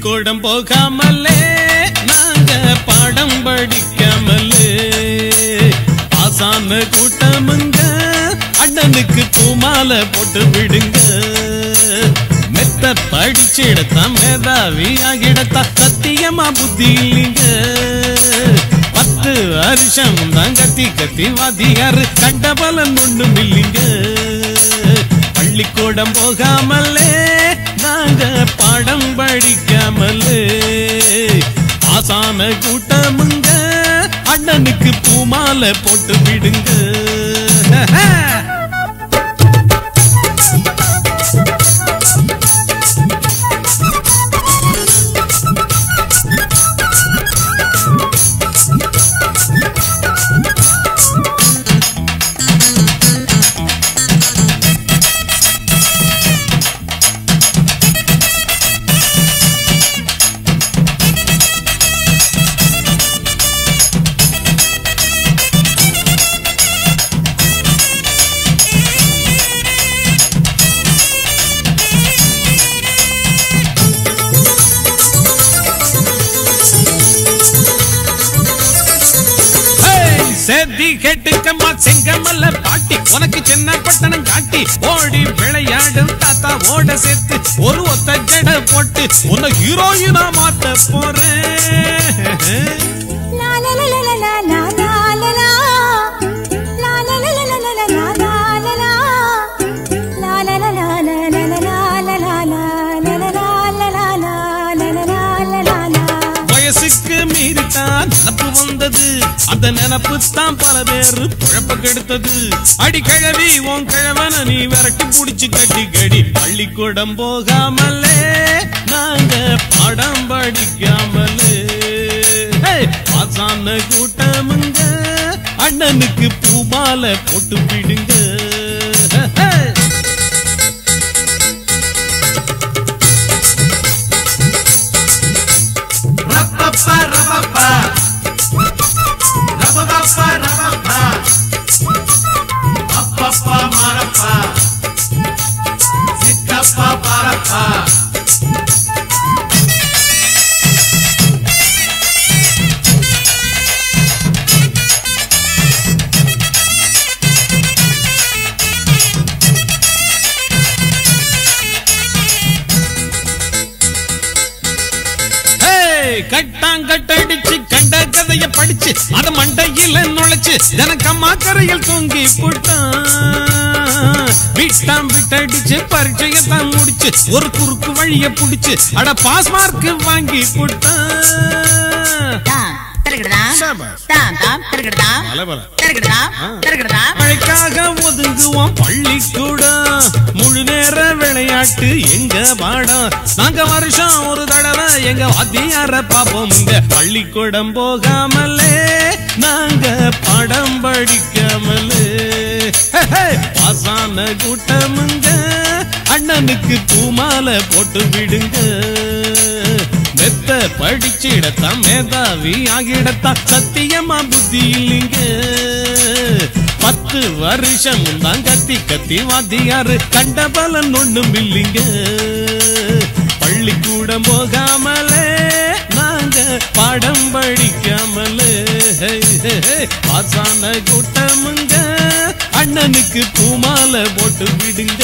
பள்ளிக்கூடம் போகாமலே நாங்க பாடம் படிக்காமலே ஆசான கூட்டமுங்க அண்ணனுக்கு பூமாலை போட்டு விடுங்க மெத்த படிச்சிடத்தான் மேதாவி ஆகிடத்தான் சத்தியமா புத்தி இல்லைங்க 10 வருஷம் தான் கத்தி கத்தி வாத்தியாரு கண்ட பலன் ஒண்ணும் இல்லைங்க பள்ளிக்கூடம் போகாமலே நாங்க பாடம் படிக்காமலே ஆசான கூட்டமுங்க அண்ணனுக்கு பூமாலை போட்டு விடுங்க சேதி கேட்டுக்கம்மா செங்கமல்ல பாட்டி உனக்கு சின்ன பட்டணம் காட்டி ஓடி விளையாடும் தாத்தா ஓட சேர்த்து ஒரு ஒத்த ஜட போட்டு உன்னை ஹீரோயினா மாத்த போறேன் வயசுக்கு மீறித்தான் நினப்பு வந்தது அந்த நினப்பு தான் பல பேரு குழப்ப கெடுத்தது அடி கிழவி உன் கிழவன நீ விரட்டி புடிச்சு கட்டி கடி பள்ளிக்கூடம் போகாமலே நாங்க பாடம் படிக்காமலே ஆசான கூட்டமுங்க அண்ணனுக்கு பூமாலை போட்டு விடுங்க கட்டாங்கட்டடிச்சு கண்ட கதைய படிச்சு அத மண்டையில நுழைச்சு ஜனக்கம்மா கரையில் தூங்கி போட்டான் வீட்டாம் விட்டடிச்சு பரீட்சையை தான் முடிச்சு ஒரு குறுக்கு வழிய புடிச்சு அட பாஸ் மார்க் வாங்கி போட்டான் மழைக்காக ஒதுங்குவோம் பள்ளிக்கூடம் முழு நேர விளையாட்டு எங்க பாடம் நாங்க வருஷம் ஒரு தடவை எங்க வாத்தியார பாப்போம் பள்ளிக்கூடம் போகாமலே நாங்க பாடம் படிக்காமலே ஆசான கூட்டமுங்க அண்ணனுக்கு பூமாலை போட்டு விடுங்க மெத்த படிச்சிடத்தான் மேதாவி ஆகிடத்தான் சத்தியமா புத்தி இல்லைங்க 10 வருஷம் தான் கத்தி கத்தி வாத்தியாரு கண்ட பலன் ஒண்ணும் இல்லைங்க பள்ளிக்கூடம் போகாமலே நாங்க பாடம் படிக்காமலே ஆசான கூட்டமுங்க அண்ணனுக்கு பூமாலை போட்டு விடுங்க